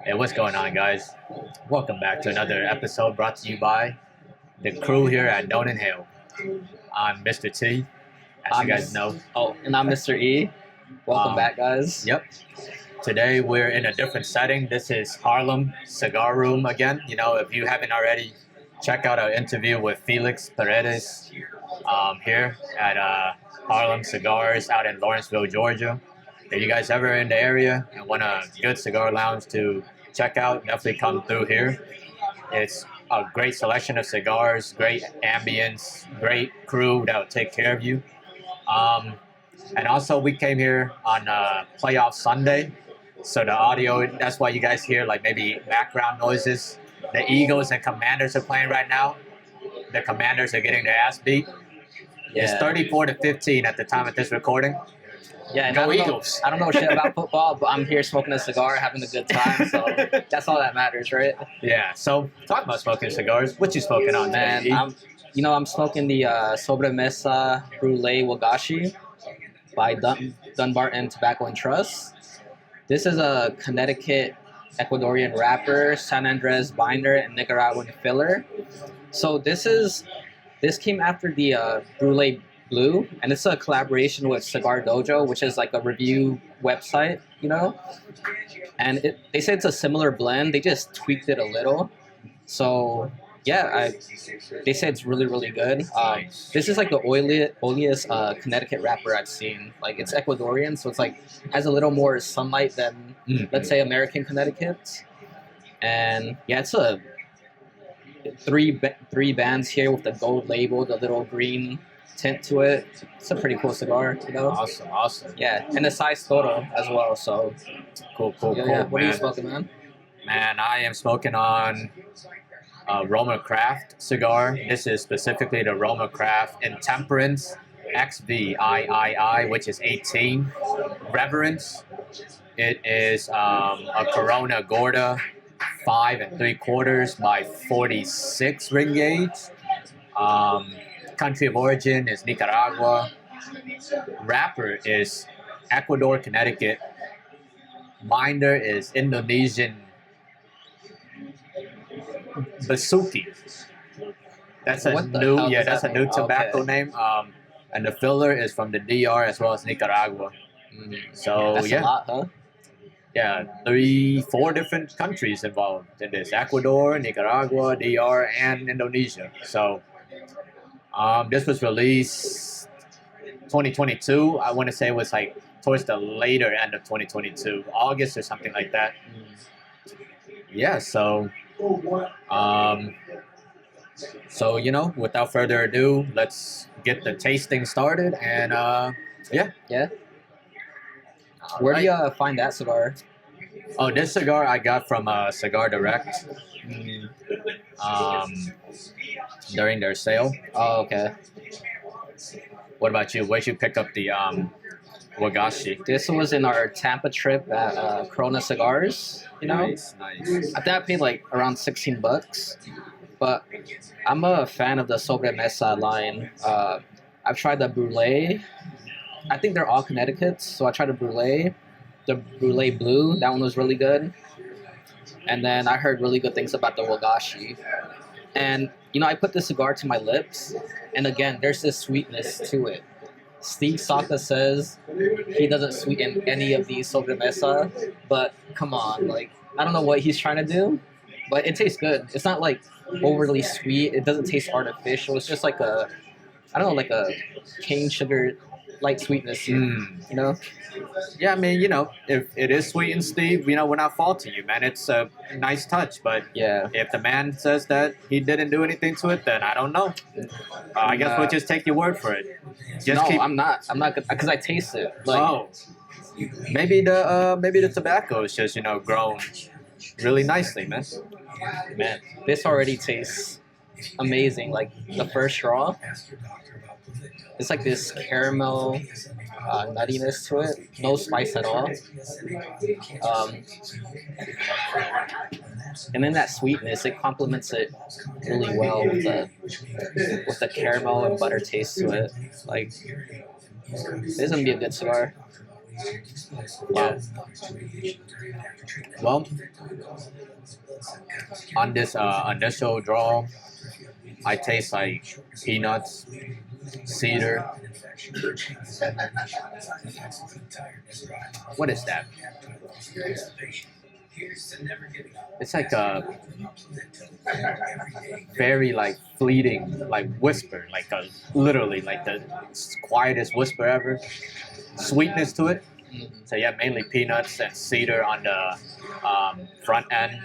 Hey, what's going on, guys? Welcome back to another episode brought to you by the crew here at Don't Inhale. I'm Mr. T, as you guys know. And I'm Mr. E. Welcome back, guys. Yep. Today we're in a different setting. This is Harlem Cigar Room again. You know, if you haven't already, check out our interview with Felix Paredes here at Harlem Cigars out in Lawrenceville, Georgia. If you guys ever in the area and want a good cigar lounge to check out, definitely come through here. It's a great selection of cigars, great ambience, great crew that will take care of you. And also, we came here on playoff Sunday, so the audio, that's why you guys hear like maybe background noises. The Eagles and Commanders are playing right now. The Commanders are getting their ass beat. Yeah. It's 34-15 at the time of this recording. Yeah, and Go Eagles. I don't know shit about football, but I'm here smoking a cigar, having a good time, so that's all that matters, right? Yeah, so talk about smoking cigars. What you smoking on today? Man, I'm smoking the Sobremesa Brulee Wagashi by Dunbarton Tobacco and Trust. This is a Connecticut Ecuadorian wrapper, San Andres binder, and Nicaraguan filler. So this came after the Brulee Blue, and it's a collaboration with Cigar Dojo, which is like a review website, you know. And they say it's a similar blend. They just tweaked it a little. So yeah, they say it's really, really good. This is like the oiliest Connecticut wrapper I've seen. Like it's Ecuadorian, so it's like has a little more sunlight than let's say American Connecticut. And yeah, it's a three bands here with the gold label, the little green tint to it. It's a pretty cool cigar, you know. Awesome. Yeah, and the size total as well. So cool. Yeah. What man. are you smoking, man? Man, I am smoking on Roma Craft cigar. This is specifically the Roma Craft Intemperance XVIII, which is 18. Reverence. It is a Corona Gorda 5 3/4 by 46 ring gauge. Country of origin is Nicaragua. Wrapper is Ecuador, Connecticut. Binder is Indonesian Basuki. That's a new tobacco name. And the filler is from the DR as well as Nicaragua. So That's a lot, huh? Yeah, 3-4 different countries involved in this: Ecuador, Nicaragua, DR, and Indonesia. So this was released 2022. I want to say it was like towards the later end of 2022, August or something like that. Yeah, so you know, without further ado, let's get the tasting started. And Yeah. Where do you find that cigar? Oh, this cigar I got from Cigar Direct during their sale. Oh, okay. What about you? Where'd you pick up the Wagashi? This was in our Tampa trip at Corona Cigars. You know, Nice. I think I paid like around $16, but I'm a fan of the Sobremesa line. I've tried the Brulee. I think they're all Connecticut's, so I tried the Brulee Blue. That one was really good. And then I heard really good things about the Wagashi. And, you know, I put the cigar to my lips, and again, there's this sweetness to it. Steve Saka says he doesn't sweeten any of these Sobremesa, but come on, like, I don't know what he's trying to do, but it tastes good. It's not, like, overly sweet. It doesn't taste artificial. It's just like a cane sugar light sweetness here, you know? Yeah, I mean, you know, if it is sweetened, Steve, you know, we're not faulting you, man. It's a nice touch, but Yeah. if the man says that he didn't do anything to it, then I don't know. I guess we'll just take your word for it. I'm not, because I taste it. Like, maybe the tobacco is just, you know, grown really nicely, man. man, this already tastes amazing. Like, the first straw, it's like this caramel nuttiness to it. No spice at all. And then that sweetness, it complements it really well with the caramel and butter taste to it. Like, this is gonna be a good cigar. Yeah. Well, on this initial draw, I taste like peanuts, cedar. What is that? It's like a very like fleeting, like whisper, like a literally like the quietest whisper ever. Sweetness to it. So yeah, mainly peanuts and cedar on the front end.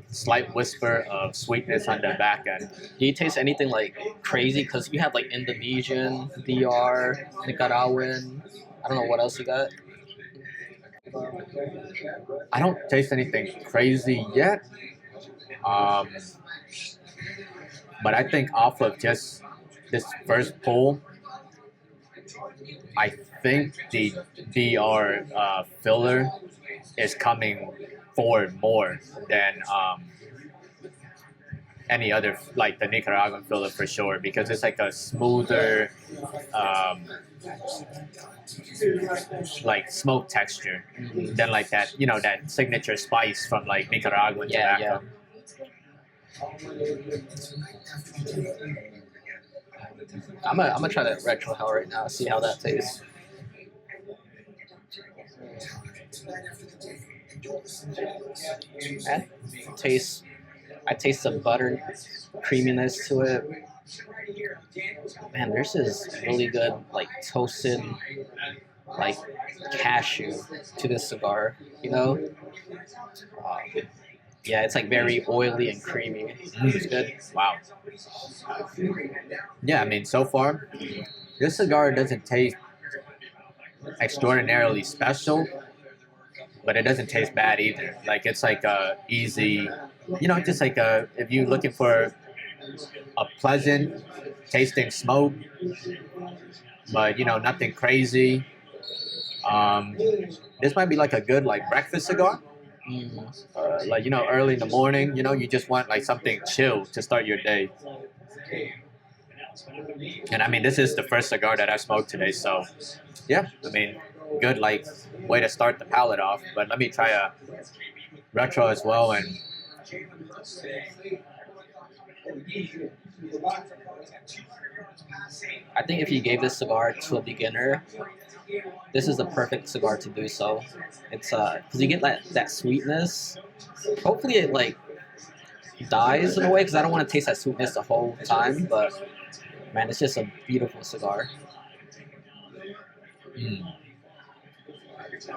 Slight whisper of sweetness on the back end. Do you taste anything like crazy? Because you have like Indonesian, DR, Nicaraguan. I don't know what else you got. I don't taste anything crazy yet. Um, but I think off of just this first pull, I think the DR filler is coming forward more than any other, like the Nicaraguan filler for sure, because it's like a smoother, um, like smoke texture than like that, that signature spice from like Nicaraguan tobacco. I'm gonna try that retro hell right now. See how that tastes. I taste some butter creaminess to it. Man, this is really good, like toasted, like cashew to this cigar. Yeah, it's like very oily and creamy. It's good. Wow. Yeah, I mean, so far, this cigar doesn't taste extraordinarily special, but it doesn't taste bad either. Like it's like a easy, just like if you're looking for a pleasant tasting smoke, but nothing crazy. This might be like a good like breakfast cigar. Like early in the morning, you just want like something chill to start your day. And I mean, this is the first cigar that I smoked today, so yeah, I mean, good like way to start the palate off. But let me try a retro as well. And I think if you gave this cigar to a beginner, this is the perfect cigar to do so. It's because you get that sweetness. Hopefully it like dies in a way, because I don't want to taste that sweetness the whole time. But man, it's just a beautiful cigar.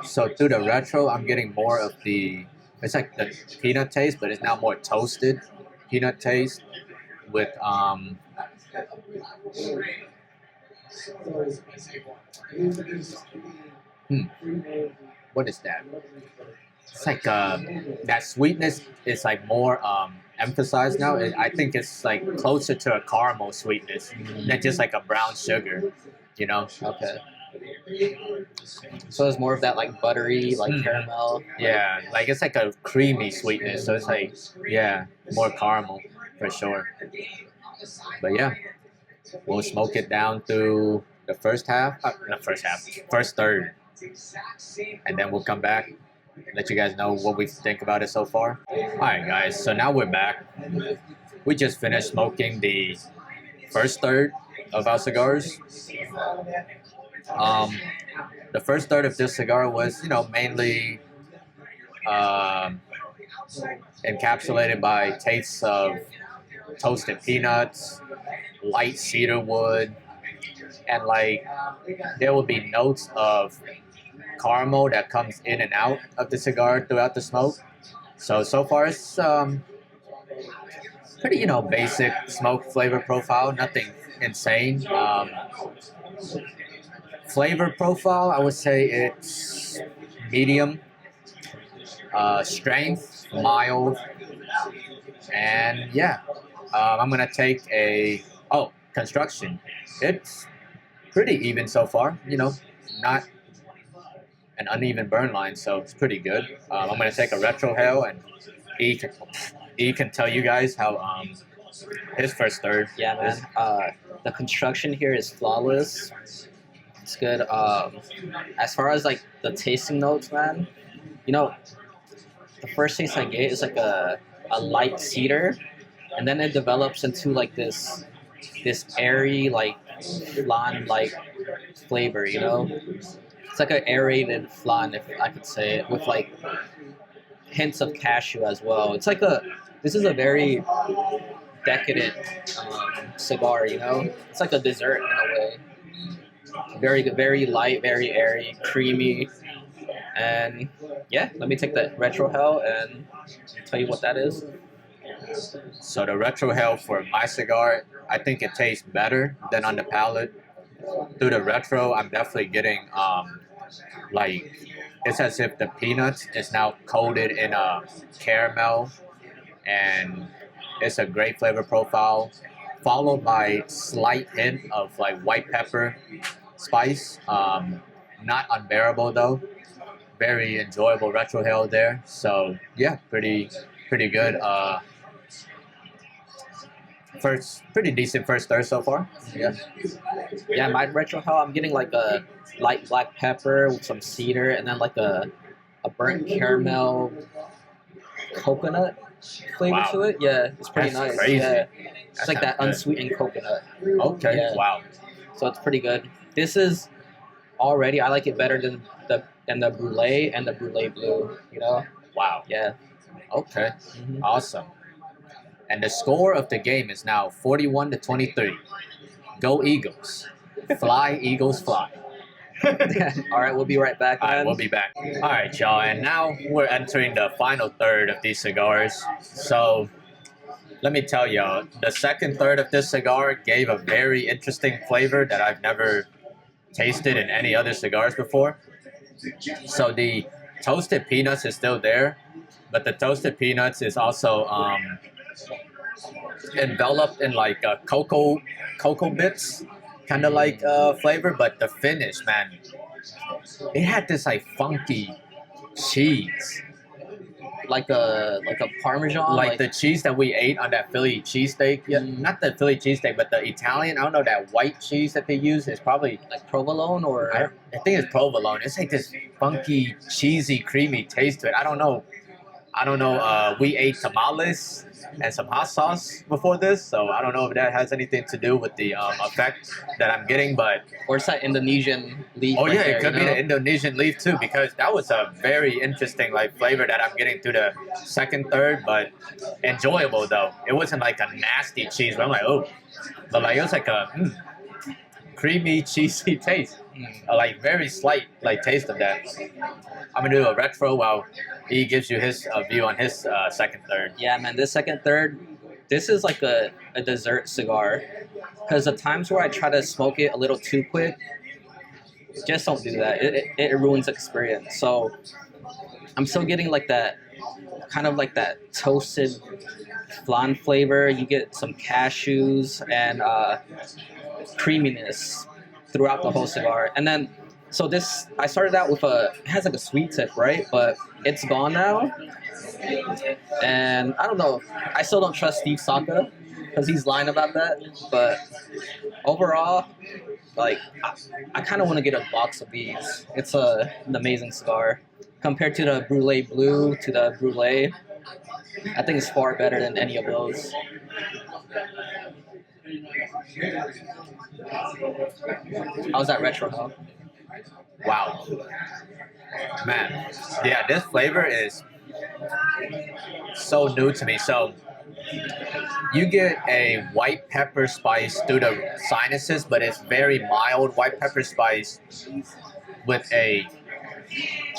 So through the retro, I'm getting more of it's like the peanut taste, but it's now more toasted peanut taste with what is that? It's like that sweetness is like more emphasized now. I think it's like closer to a caramel sweetness than just like a brown sugar, Okay. So it's more of that like buttery, like caramel. Yeah, like it's like a creamy sweetness. So it's like, yeah, more caramel for sure. But yeah, we'll smoke it down through the first third. And then we'll come back and let you guys know what we think about it so far. Alright guys, so now we're back. We just finished smoking the first third of our cigars. The first third of this cigar was, mainly encapsulated by tastes of toasted peanuts, light cedar wood, and like there will be notes of caramel that comes in and out of the cigar throughout the smoke. So far it's pretty basic smoke flavor profile, nothing insane. Flavor profile, I would say it's medium, strength, mild, and yeah. I'm gonna take construction. It's pretty even so far, not an uneven burn line, so it's pretty good. I'm gonna take a retro hail, and E can tell you guys how his first third. Yeah, man. The construction here is flawless. It's good. As far as like the tasting notes, man, you know, the first taste I get is like a light cedar, and then it develops into like this airy like flan like flavor. You know, it's like an aerated flan, if I could say it, with like hints of cashew as well. It's like this is a very decadent cigar. You know, it's like a dessert in a way. Very good, very light, very airy, creamy, and yeah. Let me take that retro hell and tell you what that is. So the retro hell for my cigar, I think it tastes better than on the palate. Through the retro, I'm definitely getting like it's as if the peanuts is now coated in a caramel, and it's a great flavor profile, followed by slight hint of like white pepper spice. Not unbearable though. Very enjoyable retro hell there. So yeah, pretty good. First, pretty decent first third so far. Yeah. Yeah, my retro hell, I'm getting like a light black pepper with some cedar, and then like a burnt caramel coconut flavor Wow. to it. Yeah, it's pretty That's nice. crazy. Yeah, it's That like that sounds good. unsweetened coconut. Okay. Yeah. Wow. So it's pretty good. This is already, I like it better than the brulee and the brulee blue. You know? Wow. Yeah. Okay. Mhm. Awesome. And the score of the game is now 41-23. Go Eagles. Fly, Eagles, fly. All right, we'll be right back. All right, Man. we'll be back. All right, y'all. And now we're entering the final third of these cigars. So let me tell y'all, the second third of this cigar gave a very interesting flavor that I've never tasted in any other cigars before. So the toasted peanuts is still there, but the toasted peanuts is also enveloped in like cocoa bits, kind of like flavor. But the finish, man, it had this like funky cheese, like a parmesan, like the cheese that we ate on that Philly cheesesteak. Yeah, not the Philly cheesesteak, but the Italian. I don't know, that white cheese that they use is probably like provolone or I think it's provolone. It's like this funky, cheesy, creamy taste to it. I don't know. We ate tamales and some hot sauce before this, so I don't know if that has anything to do with the effect that I'm getting. But or it's that Indonesian leaf. oh right yeah, there, it could you be know? the Indonesian leaf too, because that was a very interesting like flavor that I'm getting through the second, third, but enjoyable though. It wasn't like a nasty cheese, but I'm like, oh, but like it was like a creamy, cheesy taste. Like very slight like taste of that. I'm gonna do a retro while he gives you his view on his second, third. Yeah, man, this second, third, this is like a dessert cigar. Because the times where I try to smoke it a little too quick, just don't do that. It ruins the experience. So I'm still getting like that, kind of like that toasted flan flavor. You get some cashews and creaminess throughout the whole cigar. And then, so this, I started out with it has like a sweet tip, right? But it's gone now. And I don't know, I still don't trust Steve Saka because he's lying about that. But overall, like, I kind of want to get a box of these. It's an amazing cigar. Compared to the Brulee Blue, to the Brulee, I think it's far better than any of those. How's that retro, huh? Wow, man, yeah, this flavor is so new to me. So you get a white pepper spice through the sinuses, but it's very mild white pepper spice with a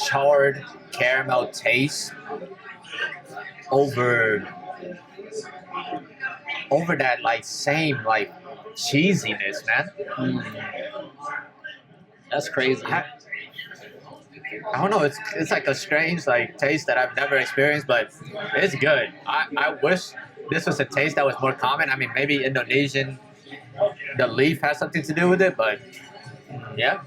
charred caramel taste over that like same like cheesiness, man. That's crazy. I don't know. It's like a strange like taste that I've never experienced, but it's good. I wish this was a taste that was more common. I mean, maybe Indonesian, the leaf has something to do with it, but yeah.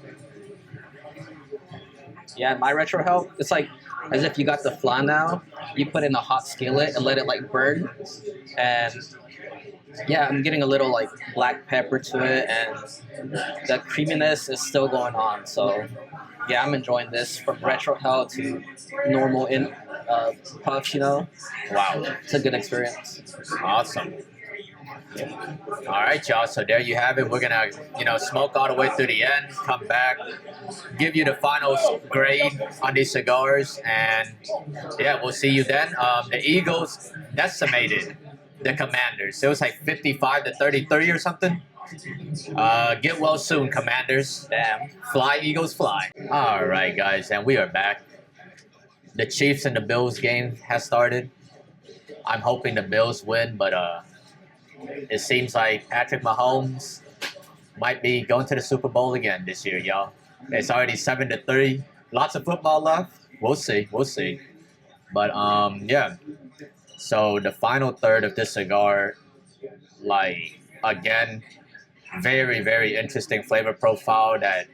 Yeah, my retro help, it's like as if you got the flan now, you put it in a hot skillet and let it like burn, and Yeah, I'm getting a little like black pepper to it, and the creaminess is still going on. So yeah, I'm enjoying this from retro hell to normal puffs. Wow, It's a good experience. awesome. All right, y'all. So there you have it. We're gonna, smoke all the way through the end. Come back, give you the final grade on these cigars, and yeah, we'll see you then. The Eagles decimated the Commanders. It was like 55-33 or something. Get well soon, Commanders. Damn. Fly, Eagles, fly. All right, guys, and we are back. The Chiefs and the Bills game has started. I'm hoping the Bills win, but it seems like Patrick Mahomes might be going to the Super Bowl again this year, y'all. It's already 7-3. Lots of football left. We'll see. We'll see. But yeah. So the final third of this cigar, like again, very, very interesting flavor profile. That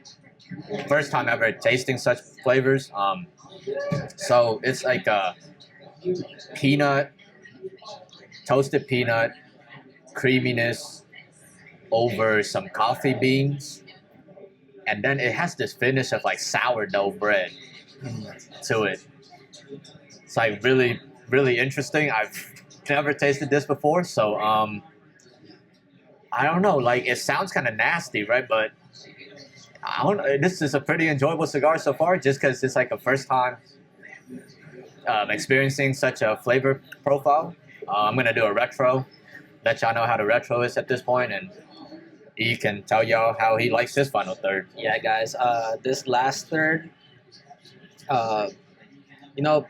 first time ever tasting such flavors. So it's like a peanut, toasted peanut, creaminess over some coffee beans, and then it has this finish of like sourdough bread to it. It's like really, really interesting. I've never tasted this before, so I don't know. Like it sounds kind of nasty, right? But I don't know. This is a pretty enjoyable cigar so far, just because it's like a first time experiencing such a flavor profile. I'm gonna do a retro. Let y'all know how the retro is at this point, and he can tell y'all how he likes his final third. Yeah, guys. This last third, you know,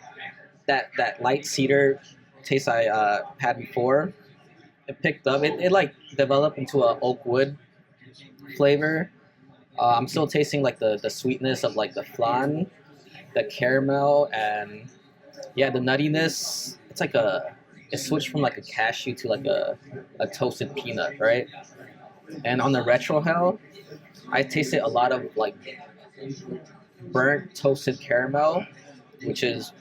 that light cedar taste I had before, it picked up. It like developed into a oak wood flavor. I'm still tasting like the sweetness of like the flan, the caramel, and yeah, the nuttiness. It's like it switched from like a cashew to like a toasted peanut, right? And on the retro hell, I tasted a lot of like burnt toasted caramel, which is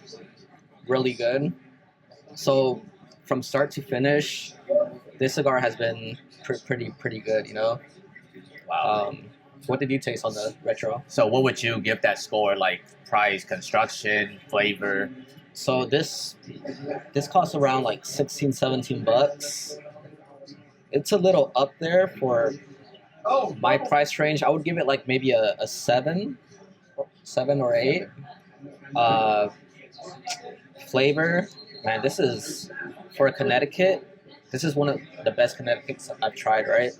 really good. So from start to finish, this cigar has been pretty good, you know. Wow. What did you taste on the retro? So what would you give that score? Like price, construction, flavor? So this costs around like 16-17 bucks. It's a little up there for my price range. I would give it like maybe a 7 or 8. Flavor, man, this is for a Connecticut. This is one of the best Connecticut's I've tried. Right,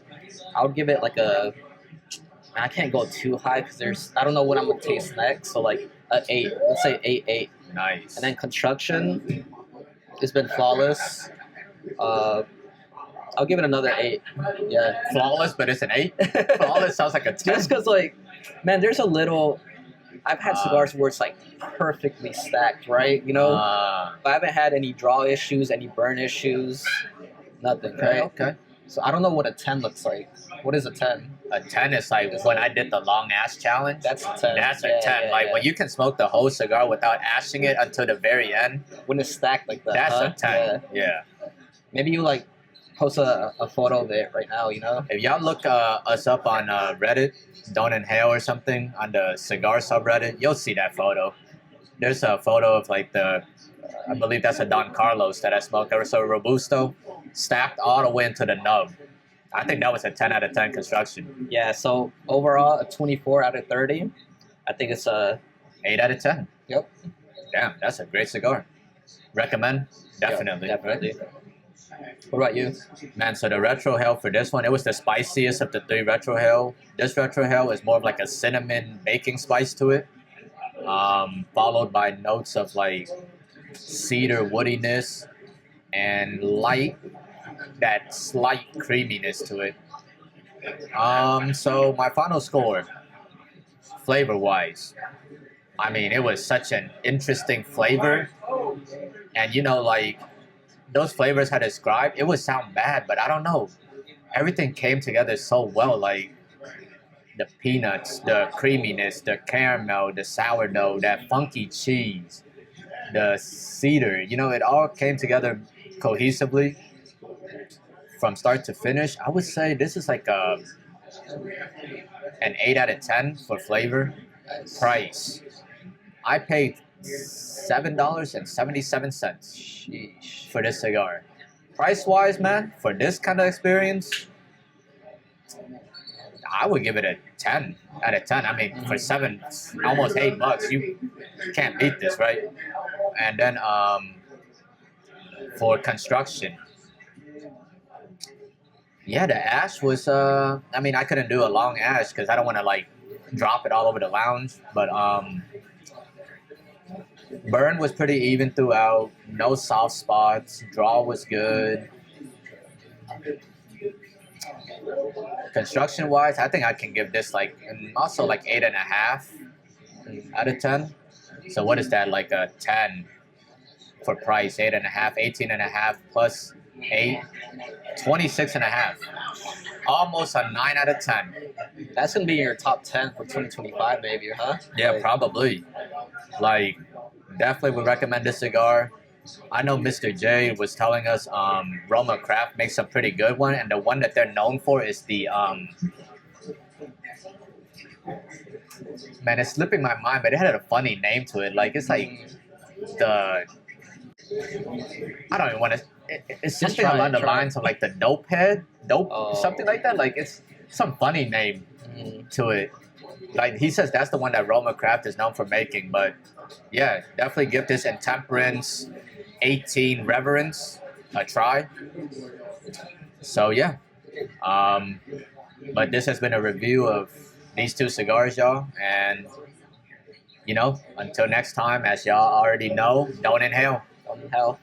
I would give it like I can't go too high because I don't know what I'm gonna taste next. So like a 8. Let's say 8. Nice. And then construction, it's been flawless. I'll give it another 8. Yeah, Flawless, but it's an 8. Flawless sounds like a 10. just because like, man, there's a little. I've had cigars where it's like perfectly stacked, right? You know, but I haven't had any draw issues, any burn issues, nothing. Okay, Right? okay. So I don't know what a 10 looks like. What is a 10? A 10 is like when I did the long ash challenge. That's a 10. That's a Yeah, 10. yeah, Like yeah. when you can smoke the whole cigar without ashing it until the very end. When it's stacked like that. That's huh? a 10. Yeah. Maybe you like post a photo of it right now, you know? If y'all look us up on Reddit, Don't Inhale or something, on the cigar subreddit, you'll see that photo. There's a photo of like I believe that's a Don Carlos that I smoked. There was a Robusto stacked all the way into the nub. I think that was a 10 out of 10 construction. Yeah, so overall, a 24 out of 30. I think it's a... 8 out of 10. Yep. Damn, that's a great cigar. Recommend? Definitely. Yep, definitely. What about you? Man, so the retro hell for this one, it was the spiciest of the 3 retro hell. This retro hell is more of like a cinnamon baking spice to it, followed by notes of like cedar woodiness and that slight creaminess to it. So my final score, flavor-wise, I mean, it was such an interesting flavor, and like those flavors I described, it would sound bad, but I don't know. Everything came together so well, like the peanuts, the creaminess, the caramel, the sourdough, that funky cheese, the cedar. It all came together cohesively. from start to finish, I would say this is like an 8 out of 10 for flavor. Price, I paid $7.77 Sheesh. for this cigar. Price wise, man, for this kind of experience, I would give it a 10 out of 10. I mean, for almost $8, you can't beat this, right? And then for construction, yeah, the ash was. I mean, I couldn't do a long ash because I don't want to like drop it all over the lounge. But burn was pretty even throughout. No soft spots. Draw was good. Construction wise, I think I can give this like also like 8.5 out of 10. So what is that, like a 10 for price? 8.5, 18.5 plus 8, 26.5. Almost a 9 out of 10. That's gonna be in your top 10 for 2025, maybe, huh? Yeah, Like, probably. Like, definitely would recommend this cigar. I know Mr. J was telling us Roma Craft makes a pretty good one, and the one that they're known for is the man, it's slipping my mind, but it had a funny name to it. Like it's like the I don't even want to. It's something along the lines of like the dope head, something like that. Like it's some funny name to it. Like he says that's the one that Roma Craft is known for making. But yeah, definitely give this Intemperance XVIII Reverence a try. So yeah, but this has been a review of these two cigars, y'all, and you know, until next time, as y'all already know, don't inhale. hell.